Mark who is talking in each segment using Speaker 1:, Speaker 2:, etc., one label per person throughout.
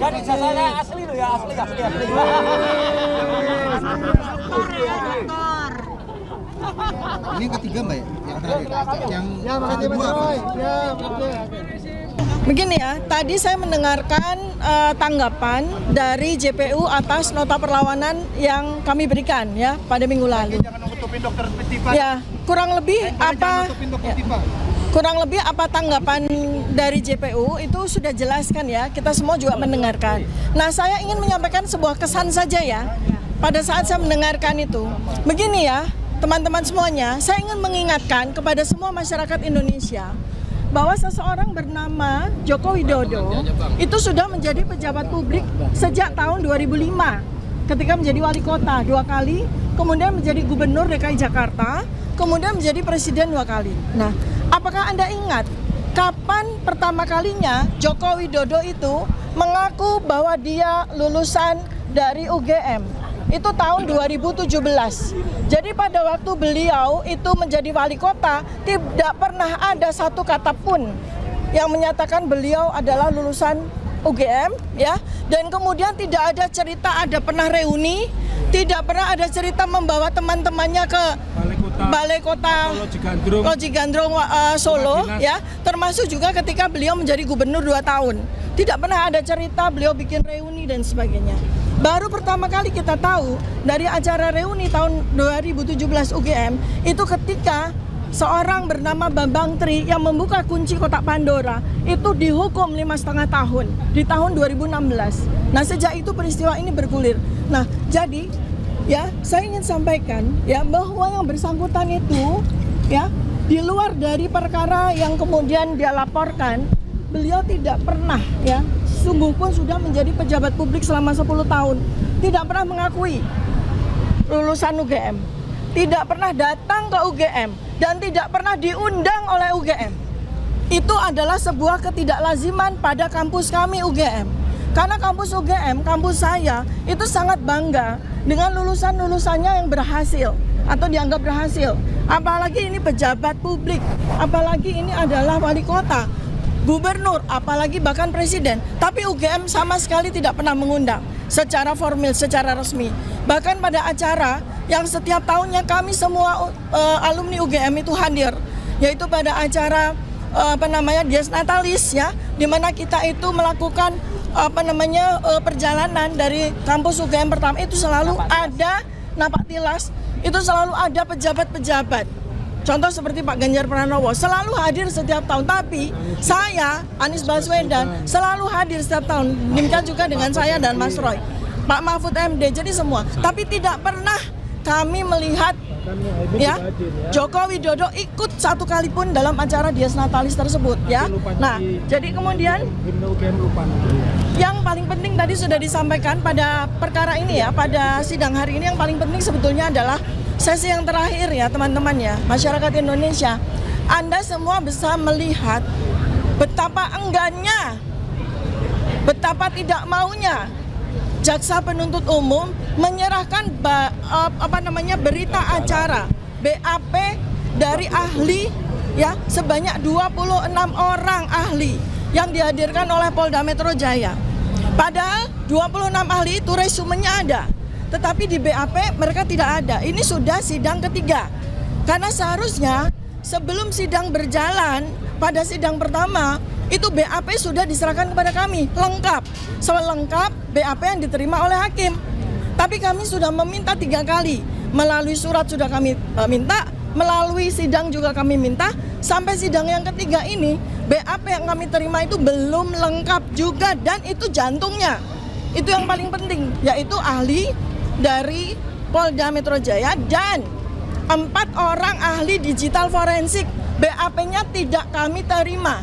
Speaker 1: Dan ijazahnya asli loh ya, asli.
Speaker 2: Ini yang ketiga Mbak ya? Yang terakhir? Yang satu dua apa?
Speaker 3: Begini ya, tadi saya mendengarkan tanggapan dari JPU atas nota perlawanan yang kami berikan ya pada minggu lalu. Ya, kurang lebih apa tanggapan dari JPU itu sudah jelaskan ya, kita semua juga mendengarkan. Nah, saya ingin menyampaikan sebuah kesan saja ya, pada saat saya mendengarkan itu. Begini ya, teman-teman semuanya, saya ingin mengingatkan kepada semua masyarakat Indonesia bahwa seseorang bernama Joko Widodo itu sudah menjadi pejabat publik sejak tahun 2005 ketika menjadi wali kota 2 kali, kemudian menjadi gubernur DKI Jakarta, kemudian menjadi presiden 2 kali. Nah, apakah Anda ingat kapan pertama kalinya Joko Widodo itu mengaku bahwa dia lulusan dari UGM? Itu tahun 2017. Jadi pada waktu beliau itu menjadi wali kota, tidak pernah ada satu kata pun yang menyatakan beliau adalah lulusan UGM ya. Dan kemudian tidak ada cerita ada pernah reuni, tidak pernah ada cerita membawa teman-temannya ke Balai Kota Loji Gandrung Solo ya, termasuk juga ketika beliau menjadi gubernur 2 tahun. Tidak pernah ada cerita beliau bikin reuni dan sebagainya. Baru pertama kali kita tahu dari acara reuni tahun 2017 UGM itu ketika seorang bernama Bambang Tri yang membuka kunci kotak Pandora itu dihukum 5,5 tahun di tahun 2016. Nah, sejak itu peristiwa ini bergulir. Nah, jadi ya saya ingin sampaikan ya bahwa yang bersangkutan itu ya di luar dari perkara yang kemudian dia laporkan, beliau tidak pernah ya, sungguh pun sudah menjadi pejabat publik selama 10 tahun, tidak pernah mengakui lulusan UGM, tidak pernah datang ke UGM, dan tidak pernah diundang oleh UGM. Itu adalah sebuah ketidaklaziman pada kampus kami UGM. Karena kampus UGM, kampus saya, itu sangat bangga dengan lulusan-lulusannya yang berhasil atau dianggap berhasil. Apalagi ini pejabat publik, apalagi ini adalah wali kota, gubernur, apalagi bahkan presiden. Tapi UGM sama sekali tidak pernah mengundang secara formal, secara resmi. Bahkan pada acara yang setiap tahunnya kami semua alumni UGM itu hadir, yaitu pada acara Dies Natalis ya, di mana kita itu melakukan perjalanan dari kampus UGM pertama, itu selalu ada napak tilas, itu selalu ada pejabat-pejabat. Contoh seperti Pak Ganjar Pranowo selalu hadir setiap tahun, tapi saya, Anies Baswedan, selalu hadir setiap tahun. Demikian juga dengan saya dan Mas Roy, Pak Mahfud MD, jadi semua. Tapi tidak pernah kami melihat ya Joko Widodo ikut satu kali pun dalam acara Dies Natalis tersebut ya. Nah, jadi kemudian yang paling penting tadi sudah disampaikan pada perkara ini ya, pada sidang hari ini yang paling penting sebetulnya adalah sesi yang terakhir ya teman-teman ya, masyarakat Indonesia. Anda semua bisa melihat betapa enggannya, betapa tidak maunya jaksa penuntut umum menyerahkan berita acara BAP dari ahli ya, sebanyak 26 orang ahli yang dihadirkan oleh Polda Metro Jaya. Padahal 26 ahli itu resumenya ada, tetapi di BAP mereka tidak ada. Ini sudah sidang ketiga. Karena seharusnya sebelum sidang berjalan, pada sidang pertama itu BAP sudah diserahkan kepada kami lengkap, selengkap BAP yang diterima oleh hakim. Tapi kami sudah meminta 3 kali, melalui surat sudah kami minta, melalui sidang juga kami minta. Sampai sidang yang ketiga ini BAP yang kami terima itu belum lengkap juga, dan itu jantungnya. Itu yang paling penting, yaitu ahli dari Polda Metro Jaya dan 4 orang ahli digital forensik. BAP-nya tidak kami terima.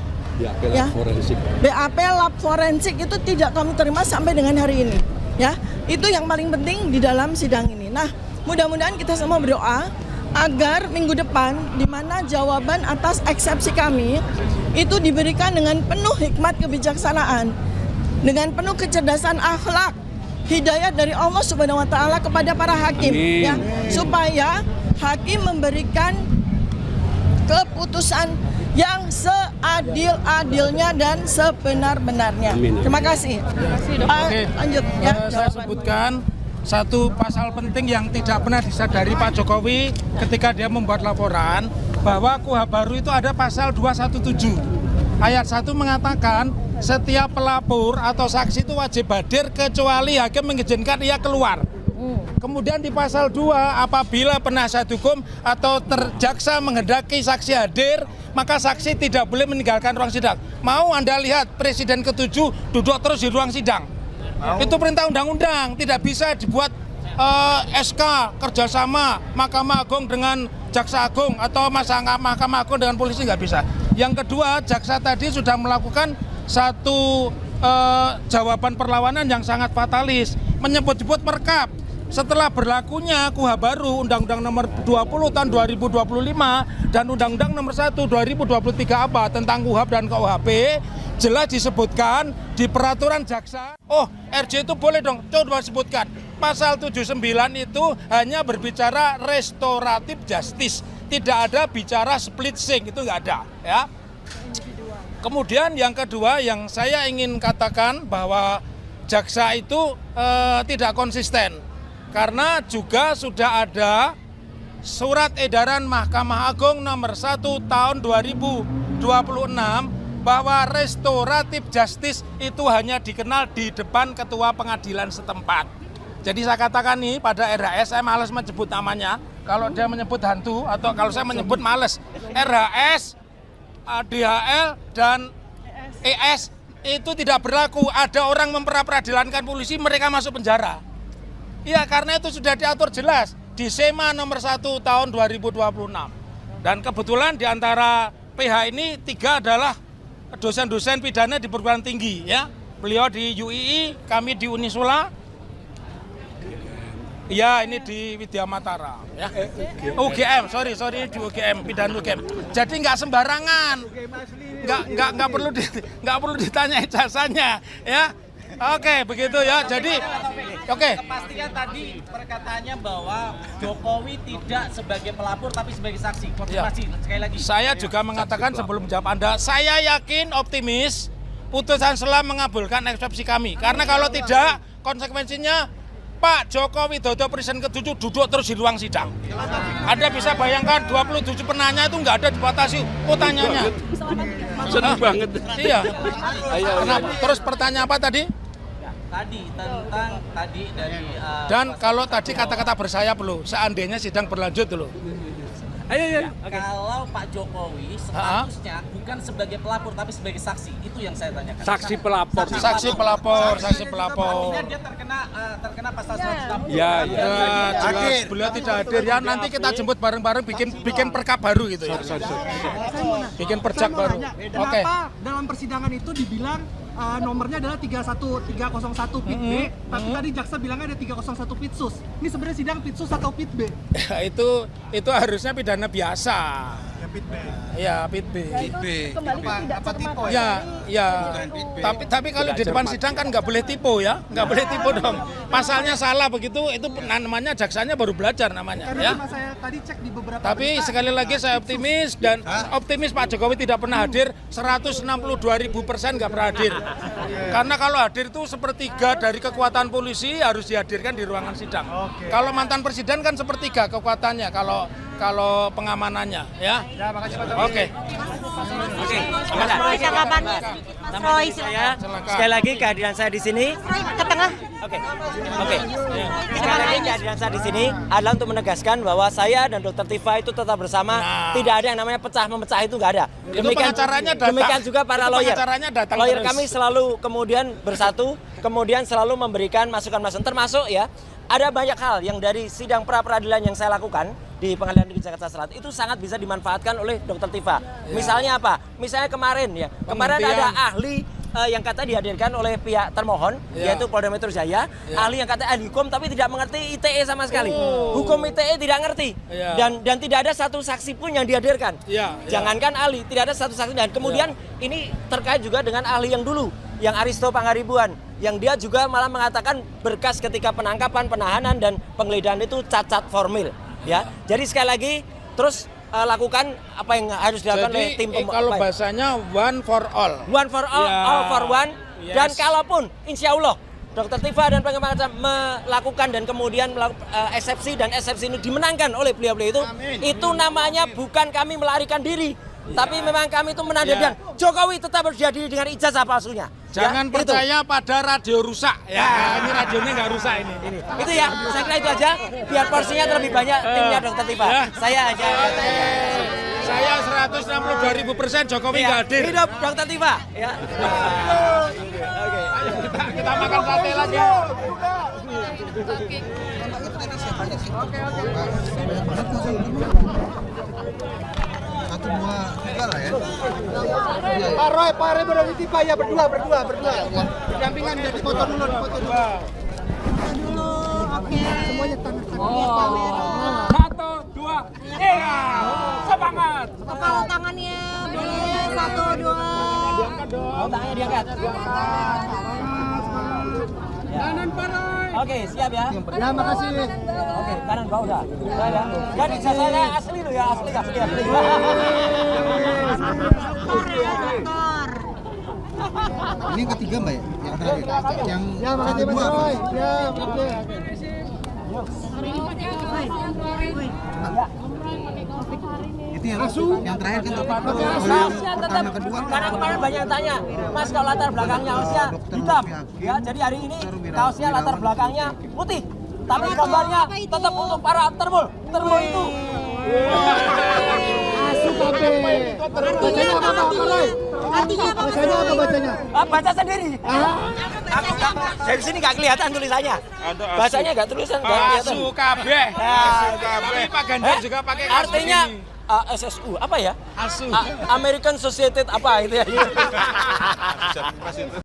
Speaker 3: BAP lab forensik itu tidak kami terima sampai dengan hari ini. Ya, itu yang paling penting di dalam sidang ini. Nah, mudah-mudahan kita semua berdoa agar minggu depan, di mana jawaban atas eksepsi kami itu diberikan dengan penuh hikmat kebijaksanaan, dengan penuh kecerdasan akhlak, hidayah dari Allah Subhanahu wa taala kepada para hakim. Amin. Ya, supaya hakim memberikan keputusan yang seadil-adilnya dan sebenar-benarnya. Terima kasih.
Speaker 4: Oke.
Speaker 3: Lanjut ya.
Speaker 4: Saya sebutkan satu pasal penting yang tidak pernah disadari Pak Jokowi ketika dia membuat laporan, bahwa KUHP baru itu ada pasal 217. Ayat 1 mengatakan setiap pelapor atau saksi itu wajib hadir kecuali hakim mengizinkan ia keluar. Kemudian di pasal 2, apabila penasihat hukum atau jaksa menghendaki saksi hadir, maka saksi tidak boleh meninggalkan ruang sidang. Mau Anda lihat Presiden ke-7 duduk terus di ruang sidang. Itu perintah undang-undang, tidak bisa dibuat SK kerjasama Mahkamah Agung dengan Jaksa Agung atau Mahkamah Agung dengan polisi, nggak bisa. Yang kedua, jaksa tadi sudah melakukan satu jawaban perlawanan yang sangat fatalis, menyebut-nyebut merkap. Setelah berlakunya KUHP baru, Undang-Undang Nomor 20 Tahun 2025 dan Undang-Undang Nomor 1 2023 apa tentang KUHP dan KUHP, jelas disebutkan di peraturan jaksa. Oh, RJ itu boleh dong, coba sebutkan. Pasal 79 itu hanya berbicara restoratif justice, tidak ada bicara split sink, itu nggak ada, ya. Kemudian yang kedua yang saya ingin katakan bahwa jaksa itu tidak konsisten. Karena juga sudah ada surat edaran Mahkamah Agung nomor 1 tahun 2026 bahwa restoratif justice itu hanya dikenal di depan ketua pengadilan setempat. Jadi saya katakan nih pada RHS, saya malas menyebut namanya. Kalau dia menyebut hantu atau kalau saya menyebut males. RHS, DHL, dan ES itu tidak berlaku. Ada orang memperadilankan polisi, mereka masuk penjara. Iya, karena itu sudah diatur jelas di SEMA nomor 1 tahun 2026. Dan kebetulan di antara PH ini 3 adalah dosen-dosen pidana di perguruan tinggi, ya. Beliau di UII, kami di Unisula. Iya, ini di Widya Matara, ya. UGM, sorry di UGM, pidana UGM. Jadi nggak sembarangan, nggak perlu ditanya ijazahnya, ya. Oke, begitu ya. Jadi, oke.
Speaker 1: Kepastian tadi perkataannya bahwa Jokowi tidak sebagai pelapor tapi sebagai saksi. Konfirmasi sekali lagi.
Speaker 4: Saya juga mengatakan sebelum menjawab Anda, saya yakin optimis putusan selah mengabulkan eksepsi kami. Karena kalau tidak, konsekuensinya Pak Jokowi Widodo Presiden ke-7 duduk terus di ruang sidang. Anda bisa bayangkan 27 penanya itu nggak ada dibatasi pertanyaannya.
Speaker 5: Senang banget.
Speaker 4: Iya. Kenapa? Terus pertanyaan apa tadi?
Speaker 1: Tadi tentang dari
Speaker 4: Dan kalau tadi kata-kata bersayap loh, seandainya sidang berlanjut loh.
Speaker 5: Ayo.
Speaker 1: Kalau Pak Jokowi statusnya bukan sebagai pelapor tapi sebagai saksi, itu yang saya tanyakan.
Speaker 5: Saksi pelapor.
Speaker 4: Saksi pelapor.
Speaker 1: Artinya dia terkena pasal 160.
Speaker 5: Ya.
Speaker 4: Jelas beliau tidak hadir ya. Nanti kita jemput bareng-bareng bikin perkap baru gitu ya. Bikin perjak baru. Oke.
Speaker 6: Kenapa dalam persidangan itu dibilang nomornya adalah 301 pit B, tapi tadi jaksa bilangnya ada 301 pit sus. Ini sebenarnya sidang pit sus atau pit B?
Speaker 4: Itu harusnya pidana biasa.
Speaker 6: Ya pit B.
Speaker 4: Ya, pit B.
Speaker 3: Kembali ke tidak cermat.
Speaker 4: Ya. Tapi kalau di depan sidang kan nggak boleh tipu ya, nggak boleh tipu dong. Pasalnya salah begitu, itu namanya jaksanya baru belajar namanya.
Speaker 6: Karena
Speaker 4: Ya.
Speaker 6: cuma saya tadi cek di beberapa.
Speaker 4: Tapi
Speaker 6: berita,
Speaker 4: sekali lagi saya optimis dan optimis Pak Jokowi tidak pernah hadir. 162.000% nggak pernah hadir. Karena kalau hadir itu sepertiga dari kekuatan polisi harus dihadirkan di ruangan sidang. Kalau mantan presiden kan sepertiga kekuatannya kalau pengamanannya, ya. Oke.
Speaker 7: Tanggapan Mas Roy, sekali lagi kehadiran saya di sini ke tengah. Oke. Sekali lagi kehadiran saya di sini adalah untuk menegaskan bahwa saya dan Dr. Tifa itu tetap bersama. Tidak ada yang namanya pecah-memecah, itu nggak ada. Demikian juga para lawyer. Lawyer kami selalu kemudian bersatu, kemudian selalu memberikan masukan-masukan, termasuk ya ada banyak hal yang dari sidang pra-peradilan yang saya lakukan di Pengadilan Negeri Jakarta Selatan itu sangat bisa dimanfaatkan oleh Dr. Tifa. Misalnya apa? Misalnya kemarin ada ahli yang kata dihadirkan oleh pihak termohon, yaitu Polda Metro Jaya, ahli yang kata ahli hukum tapi tidak mengerti ITE sama sekali. Hukum ITE tidak ngerti, dan tidak ada satu saksi pun yang dihadirkan. Jangankan ahli, tidak ada satu saksi. Dan kemudian ini terkait juga dengan ahli yang dulu, yang Aristo Pangaribuan, yang dia juga malah mengatakan berkas ketika penangkapan, penahanan, dan penggeledahan itu cacat formil. Ya, jadi sekali lagi, terus lakukan apa yang harus dilakukan oleh tim
Speaker 4: kalau bahasanya one for all.
Speaker 7: One for all, all for one.
Speaker 4: Yes.
Speaker 7: Dan kalaupun insya Allah Dr. Tifa dan pengembangan melakukan dan kemudian eksepsi dan eksepsi ini dimenangkan oleh beliau-beliau itu namanya bukan kami melarikan diri. Tapi memang kami itu menandakan Jokowi tetap berjadi dengan ijazah palsunya.
Speaker 4: Jangan percaya pada radio rusak. Ya, ini radionya nggak rusak ini.
Speaker 7: Itu ya, saya kira itu aja. Biar porsinya terlebih banyak timnya Dr. Tifa. Saya aja.
Speaker 4: Saya 162.000% Jokowi nggak hadir.
Speaker 7: Hidup Dr. Tifa. Ya.
Speaker 4: Kita makan sate lagi.
Speaker 2: Satu dua tiga lah ya.
Speaker 6: Pak Roy berani tiba ya berdua. Berdampingan dari foto dulu,
Speaker 8: Oke.
Speaker 6: Semuanya tangan.
Speaker 5: Satu, dua, tiga. Semangat.
Speaker 8: Kalau tangannya boleh 1, 2.
Speaker 7: Tangannya diangkat.
Speaker 6: Kanan Pak Roy.
Speaker 7: Oke, siap ya.
Speaker 6: Ya, makasih.
Speaker 7: Oke, kanan bawah udah. Ya. Jadi saya asli loh ya, asli.
Speaker 2: Ini yang ketiga mbak ya? Yang terakhir. Yang
Speaker 6: Ya,
Speaker 2: satu
Speaker 6: makasih Mas
Speaker 2: dua apa?
Speaker 6: Roy. Ya, oke.
Speaker 2: Itu yang terakhir kan apa?
Speaker 7: Kaosnya tetap,
Speaker 2: Pertama kedua.
Speaker 7: karena kemarin banyak yang tanya, Mas kalau latar belakangnya kaosnya hitam, ya jadi hari ini kaosnya latar belakangnya putih, tapi gambarnya tetap untuk para termul itu.
Speaker 6: Asu Pape. Bacanya apa Pak Roy?
Speaker 8: Artinya apa?
Speaker 6: Bacanya apa bacanya?
Speaker 7: Baca sendiri. Aku dari sini nggak kelihatan tulisannya. Bahasanya nggak tulisan, nggak kelihatan.
Speaker 4: Asu kabeh. Tapi Pak Ganjar juga pakai kaos
Speaker 7: Artinya
Speaker 4: begini.
Speaker 7: SSU apa ya?
Speaker 4: Asu.
Speaker 7: American Society apa itu ya?